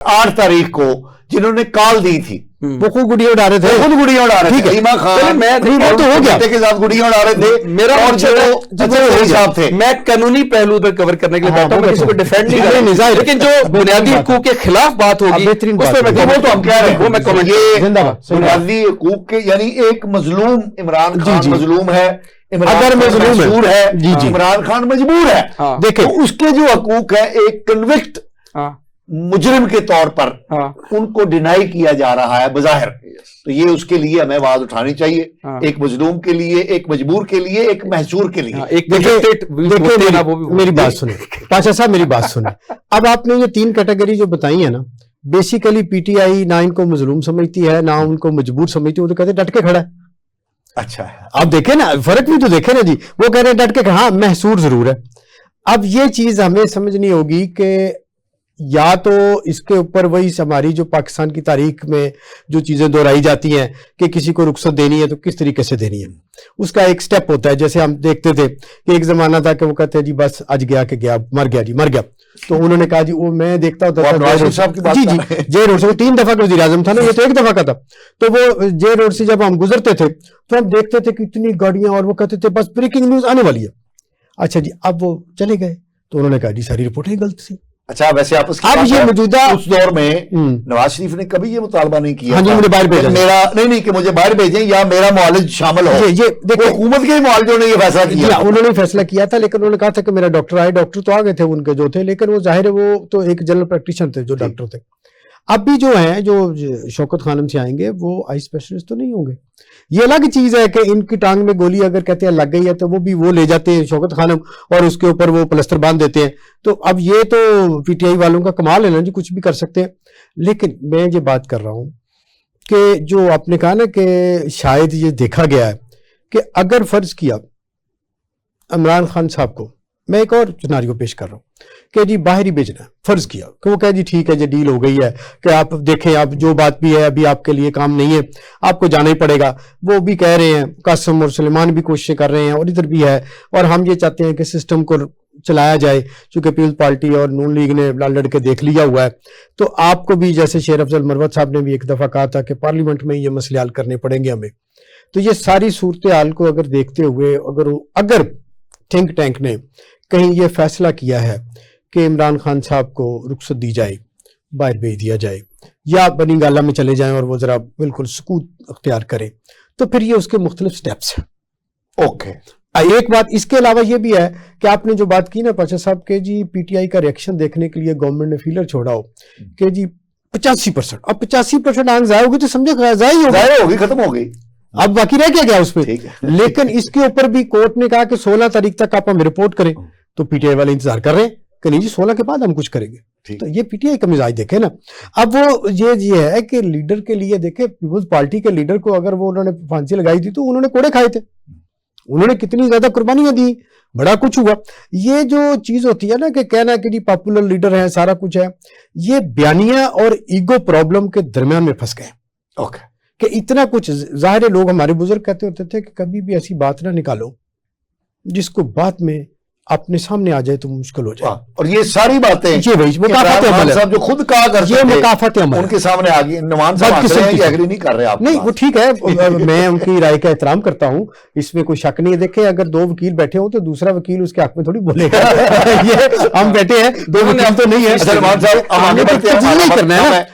8 तारीख को जिन्होंने कॉल दी थी वो खुद गुड़िया उड़ा रहे थे, खुद गुड़िया उड़ा रहे थे। रीमा खान मैं तो हो गया के साथ गुड़िया उड़ा रहे थे। मेरा और जो साहब थे, मैं कानूनी पहलू पर कवर करने के लिए बैठा हूं, मैं किसी को डिफेंड नहीं कर रहा, लेकिन जो बुनियादी हकूक के खिलाफ बात होगी उस पर मैं वो तो हम कह रहे हैं, वो मैं कमेंट ये बुनियादी हकूक के, यानी एक मजलूम इमरान खान मजलूम है, अगर मजलूम है इमरान खान मजबूर है। देखिए उसके जो हकूक है एक कन्विक्ट मुजरिम के तौर पर उनको डिनाई किया जा रहा है बजाहिर, तो ये उसके लिए हमें आवाज उठानी चाहिए, एक मजलूम के लिए, एक मजबूर के लिए, एक महजूर के लिए। देखिए मेरी बात सुने पाशा साहब, मेरी बात सुने। अब आपने ये 3 कैटेगरी जो बताई है ना, बेसिकली पीटीआई ना इनको मजलूम समझती है ना उनको मजबूर समझती है, वो तो कहते डट के खड़ा है। अच्छा है, आप देखें ना, फर्क भी तो देखें ना जी, वो कह रहे हैं डट के, हाँ महसूर जरूर है। अब ये चीज हमें समझनी होगी कि या तो इसके ऊपर वही हमारी जो पाकिस्तान की तारीख में जो चीजें दोहराई जाती हैं कि किसी को रुखसत देनी है तो किस तरीके से देनी है, उसका एक स्टेप होता है। जैसे हम देखते थे कि एक जमाना था कि वो कहते हैं जी बस आज गया कि गया, मर गया जी मर गया, तो उन्होंने कहा जी वो मैं देखता होता था जी जे रोड से, वो 3 दफा का वज़ीर आज़म था ना, ये तो 1 दफा का था, तो वो जे रोड से जब हम गुजरते थे तो हम देखते थे कि इतनी गाड़ियां, और वो कहते थे बस ब्रेकिंग न्यूज आने वाली है। अच्छा जी, अब वो चले गए तो उन्होंने कहा जी सारी रिपोर्टें गलत थी। अच्छा, वैसे आप अब ये मौजूदा उस दौर में नवाज शरीफ ने कभी ये मुतालबा नहीं किया, हाँ जी मुझे बाहर भेजा, मेरा नहीं कि मुझे बाहर भेजें या मेरा मुआलिज शामिल हो। ये देखो हुकूमत के मुआलिजों ने ये फैसला किया, उन्होंने फैसला किया था, लेकिन उन्होंने कहा था कि मेरा डॉक्टर आए, डॉक्टर तो आ गए थे उनके जो थे, लेकिन वो जाहिर है वो तो एक जनरल प्रैक्टिशनर थे जो डॉक्टर थे। अब भी जो है जो शौकत खानम से आएंगे वो आई स्पेशलिस्ट तो नहीं होंगे। ये अलग चीज है कि इनकी टांग में गोली अगर कहते हैं लग गई है तो वो भी वो ले जाते हैं शौकत खानम और उसके ऊपर वो प्लस्तर बांध देते हैं। तो अब ये तो पीटीआई वालों का कमाल है ना जी, कुछ भी कर सकते हैं। लेकिन मैं ये बात कर रहा हूं कि जो आपने कहा ना कि शायद ये देखा गया है कि अगर फर्ज किया इमरान खान साहब को, मैं एक और सिनेरियो पेश कर रहा हूँ कि जी बाहर ही भेजना है, फर्ज किया कि वो कहे जी ठीक है जी डील हो गई है कि आप देखें, आप जो बात भी है अभी आपके लिए काम नहीं है, आपको जाना ही पड़ेगा। वो भी कह रहे हैं, कासिम और सुलेमान भी कोशिशें कर रहे हैं और इधर भी है, और हम ये चाहते हैं कि सिस्टम को चलाया जाए, चूंकि पीपल्स पार्टी और नून लीग ने लड़ के देख लिया हुआ है। तो आपको भी, जैसे शेर अफजल मरवत साहब ने भी एक दफा कहा था कि पार्लियामेंट में ये मसले हल करने पड़ेंगे हमें। तो ये सारी सूरत हाल को अगर देखते हुए अगर थिंक टैंक ने कहीं ये फैसला किया है कि इमरान खान साहब को रुखसत दी जाए, बाहर भेज दिया जाए या बनी गाला में चले जाएं और वो जरा बिल्कुल सुकूत अख्तियार करें, तो फिर ये उसके मुख्तलिफ स्टेप्स हैं। ओके, एक बात इसके अलावा ये भी है कि आपने जो बात की ना पाशा साहब के जी पीटीआई का रिएक्शन देखने के लिए गवर्नमेंट ने फीलर छोड़ा हो कि जी 85%, अब 85% आंख जाए होगी तो समझो जाए होगी, खत्म हो गई, अब बाकी रह क्या गया उस पर। लेकिन इसके ऊपर भी कोर्ट ने कहा कि 16 तारीख तक आप हमें रिपोर्ट करें, तो पीटीआई वाले इंतजार कर रहे हैं कि नहीं जी 16 के बाद हम कुछ करेंगे। तो ये पीटीआई का मिजाज देखे ना। अब वो ये है कि लीडर के लिए देखे, पीपल्स पार्टी के लीडर को अगर वो उन्होंने फांसी लगाई थी तो उन्होंने कोड़े खाए थे, उन्होंने कितनी ज्यादा कुर्बानियां दी, बड़ा कुछ हुआ। ये जो चीज होती है ना कि कहना कि जी पॉपुलर लीडर है, सारा कुछ है, ये बयानिया और ईगो प्रॉब्लम के दरमियान में फंस गए। ओके, कि इतना कुछ जाहिर है, लोग हमारे बुजुर्ग कहते होते थे कि कभी भी ऐसी बात ना निकालो जिसको बाद में अपने सामने आ जाए तो मुश्किल हो जाए। और ये सारी बातें ये वही मुकाफात अमल साहब जो खुद कहा करते ये मुकाफात अमल उनके सामने आ गई, नुमान साहब एग्री नहीं कर रहे आप। नहीं वो ठीक है, मैं उनकी राय का एहतराम करता हूं, इसमें कोई शक नहीं है। देखे अगर 2 वकील बैठे हो तो दूसरा वकील उसके हक में थोड़ी बोलेगा। ये हम बैठे हैं, 2 वकील तो नहीं है, नुमान साहब करना है।